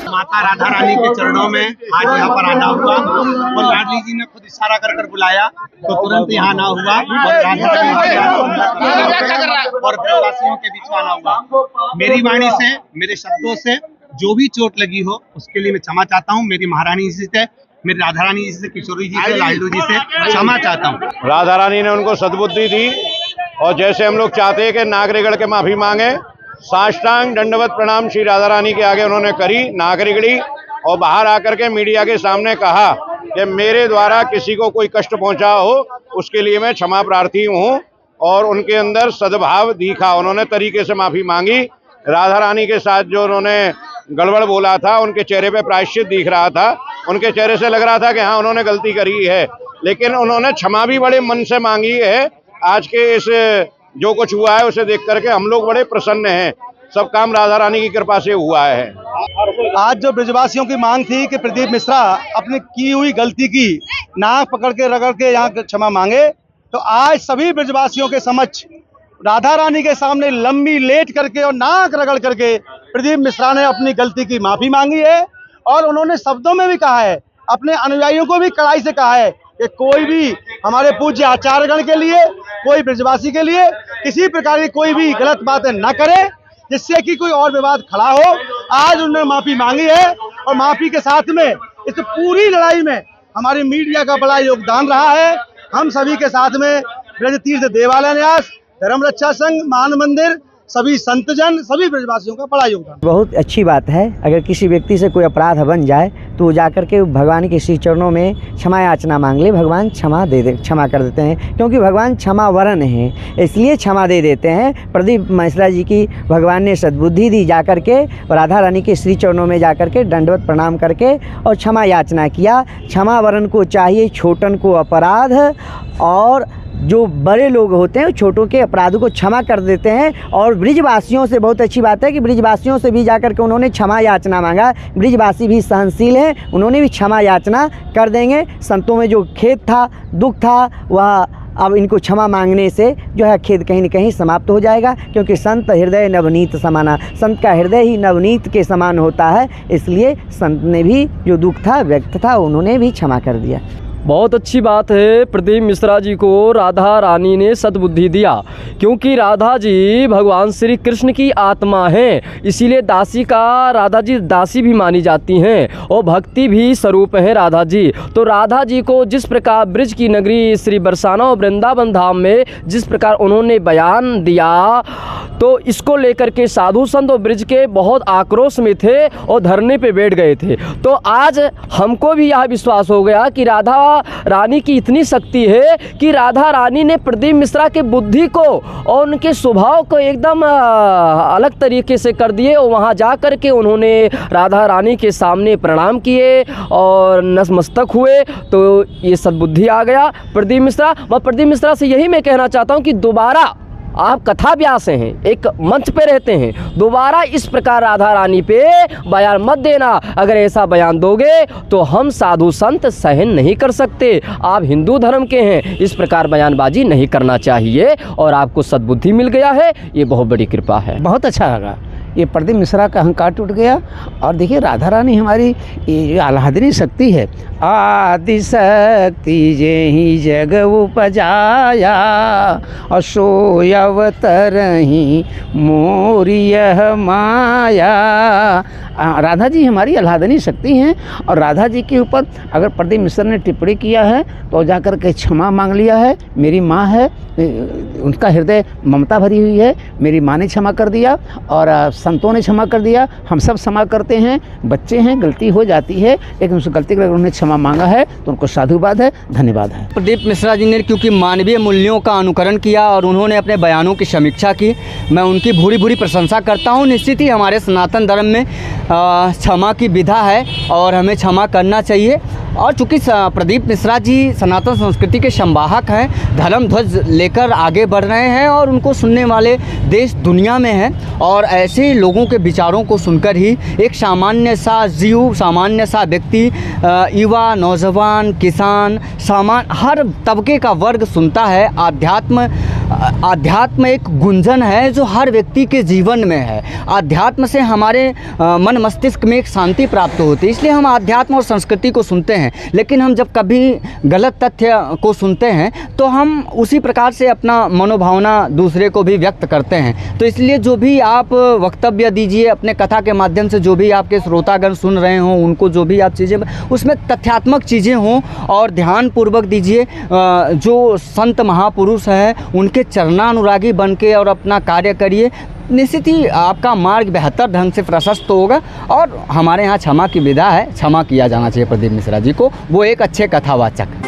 माता राधा रानी के चरणों में आज यहाँ पर आना हुआ और लाडली जी ने खुद इशारा कर कर बुलाया तो तुरंत यहाँ आना हुआ और राधा रानी और ब्रजवासियों के बीच आना हुआ। मेरी वाणी से, मेरे शब्दों से जो भी चोट लगी हो उसके लिए मैं क्षमा चाहता हूँ। मेरी महारानी जी से, मेरी राधा रानी जी से, किशोरी जी से, लाडलू जी से क्षमा चाहता हूँ। राधा रानी ने उनको सद्बुद्धि दी और जैसे हम लोग चाहते हैं कि नागरिगढ़ के माफी मांगे, साष्टांग दंडवत प्रणाम श्री राधा रानी के आगे उन्होंने करी, नागरिगढ़ी, और बाहर आकर के मीडिया के सामने कहा कि मेरे द्वारा किसी को कोई कष्ट पहुंचा हो उसके लिए मैं क्षमा प्रार्थी हूं, और उनके अंदर सद्भाव दिखा। उन्होंने तरीके से माफी मांगी। राधा रानी के साथ जो उन्होंने गड़बड़ बोला था उनके चेहरे पे प्रायश्चित दिख रहा था, उनके चेहरे से लग रहा था कि हाँ उन्होंने गलती करी है, लेकिन उन्होंने क्षमा भी बड़े मन से मांगी है। आज के इस जो कुछ हुआ है उसे देख करके हम लोग बड़े प्रसन्न हैं। सब काम राधा रानी की कृपा से हुआ है। आज जो ब्रजवासियों की मांग थी कि प्रदीप मिश्रा अपनी की हुई गलती की नाक पकड़ के रगड़ के यहाँ क्षमा मांगे, तो आज सभी ब्रजवासियों के समक्ष राधा रानी के सामने लंबी लेट करके और नाक रगड़ करके प्रदीप मिश्रा ने अपनी गलती की माफी मांगी है। और उन्होंने शब्दों में भी कहा है, अपने अनुयायियों को भी कड़ाई से कहा है कि कोई भी हमारे पूज्य आचार्यगण के लिए, कोई ब्रजवासी के लिए किसी प्रकार की कोई भी गलत बातें न करे जिससे कि कोई और विवाद खड़ा हो। आज उन्होंने माफी मांगी है और माफी के साथ में इस पूरी लड़ाई में हमारी मीडिया का बड़ा योगदान रहा है। हम सभी के साथ में ब्रज तीर्थ देवालय न्यास, धर्म रक्षा संघ, मान मंदिर, सभी संतजन, सभी ब्रजवासियों का बड़ा योगदान। बहुत अच्छी बात है, अगर किसी व्यक्ति से कोई अपराध बन जाए तो वो जाकर के भगवान के श्री चरणों में क्षमा याचना मांग ले, भगवान क्षमा कर देते हैं, क्योंकि भगवान क्षमा वरण है, इसलिए क्षमा दे देते हैं। प्रदीप मिश्रा जी की भगवान ने सद्बुद्धि दी, जाकर के राधा रानी के श्री चरणों में जाकर के दंडवत प्रणाम करके और क्षमा याचना किया। क्षमा वरण को चाहिए, छोटन को अपराध, और जो बड़े लोग होते हैं छोटों के अपराधों को क्षमा कर देते हैं। और ब्रिजवासियों से बहुत अच्छी बात है कि ब्रिजवासियों से भी जाकर के उन्होंने क्षमा याचना मांगा। ब्रिजवासी भी सहनशील हैं, उन्होंने भी क्षमा याचना कर देंगे। संतों में जो खेद था, दुख था, वह अब इनको क्षमा मांगने से जो है खेद कहीं न कहीं समाप्त हो जाएगा, क्योंकि संत हृदय नवनीत समाना, संत का हृदय ही नवनीत के समान होता है। इसलिए संत ने भी जो दुख था, व्यक्त था, उन्होंने भी क्षमा कर दिया। बहुत अच्छी बात है, प्रदीप मिश्रा जी को राधा रानी ने सद्बुद्धि दिया, क्योंकि राधा जी भगवान श्री कृष्ण की आत्मा हैं, इसीलिए दासी का राधा जी दासी भी मानी जाती हैं और भक्ति भी स्वरूप है राधा जी। तो राधा जी को जिस प्रकार ब्रिज की नगरी श्री बरसाना और वृंदावन धाम में जिस प्रकार उन्होंने बयान दिया, तो इसको लेकर के साधु संत और ब्रिज के बहुत आक्रोश में थे और धरने पे बैठ गए थे। तो आज हमको भी यह विश्वास हो गया कि राधा रानी की इतनी शक्ति है कि राधा रानी ने प्रदीप मिश्रा के बुद्धि को और उनके स्वभाव को एकदम अलग तरीके से कर दिए, और वहाँ जा कर के उन्होंने राधा रानी के सामने प्रणाम किए और नतमस्तक हुए। तो ये सद्बुद्धि आ गया प्रदीप मिश्रा। मैं प्रदीप मिश्रा से यही मैं कहना चाहता हूँ कि दोबारा आप कथा व्यास हैं, एक मंच पे रहते हैं, दोबारा इस प्रकार राधा रानी पे बयान मत देना। अगर ऐसा बयान दोगे तो हम साधु संत सहन नहीं कर सकते। आप हिंदू धर्म के हैं, इस प्रकार बयानबाजी नहीं करना चाहिए, और आपको सद्बुद्धि मिल गया है, ये बहुत बड़ी कृपा है। बहुत अच्छा लगा, ये प्रदीप मिश्रा का अहंकार टूट गया। और देखिए राधा रानी हमारी ये आह्लादनी शक्ति है, आदि शक्ति जेहि जग उपजाया, और सोय अवतरहि मोर यह माया। राधा जी हमारी आह्लादनी शक्ति हैं, और राधा जी के ऊपर अगर प्रदीप मिश्रा ने टिप्पणी किया है तो जाकर के क्षमा मांग लिया है। मेरी माँ है, उनका हृदय ममता भरी हुई है, मेरी माँ ने क्षमा कर दिया और संतों ने क्षमा कर दिया। हम सब क्षमा करते हैं, बच्चे हैं, गलती हो जाती है, लेकिन उस गलती के लिए उन्होंने क्षमा मांगा है तो उनको साधुवाद है, धन्यवाद है। प्रदीप मिश्रा जी ने क्योंकि मानवीय मूल्यों का अनुकरण किया और उन्होंने अपने बयानों की समीक्षा की, मैं उनकी भूरी भूरी प्रशंसा करता हूँ। निश्चित ही हमारे सनातन धर्म में क्षमा की विधा है और हमें क्षमा करना चाहिए। और चूँकि प्रदीप मिश्रा जी सनातन संस्कृति के संवाहक हैं, धर्म ध्वज लेकर आगे बढ़ रहे हैं और उनको सुनने वाले देश दुनिया में हैं। और ऐसे लोगों के विचारों को सुनकर ही एक सामान्य सा जीव, सामान्य सा व्यक्ति, युवा, नौजवान, किसान, हर तबके का वर्ग सुनता है। अध्यात्म एक गुंजन है जो हर व्यक्ति के जीवन में है। अध्यात्म से हमारे मन मस्तिष्क में एक शांति प्राप्त होती है, इसलिए हम अध्यात्म और संस्कृति को सुनते हैं। लेकिन हम जब कभी गलत तथ्य को सुनते हैं तो हम उसी प्रकार से अपना मनोभावना दूसरे को भी व्यक्त करते हैं। तो इसलिए जो भी आप वक्तव्य दीजिए अपने कथा के माध्यम से, जो भी आपके श्रोतागण सुन रहे हों उनको जो भी आप चीज़ें, उसमें तथ्यात्मक चीज़ें हों और ध्यानपूर्वक दीजिए। जो संत महापुरुष हैं उनके चरणानुरागी बन के और अपना कार्य करिए, निश्चित ही आपका मार्ग बेहतर ढंग से प्रशस्त होगा। और हमारे यहाँ क्षमा की विधा है, क्षमा किया जाना चाहिए प्रदीप मिश्रा जी को, वो एक अच्छे कथावाचक।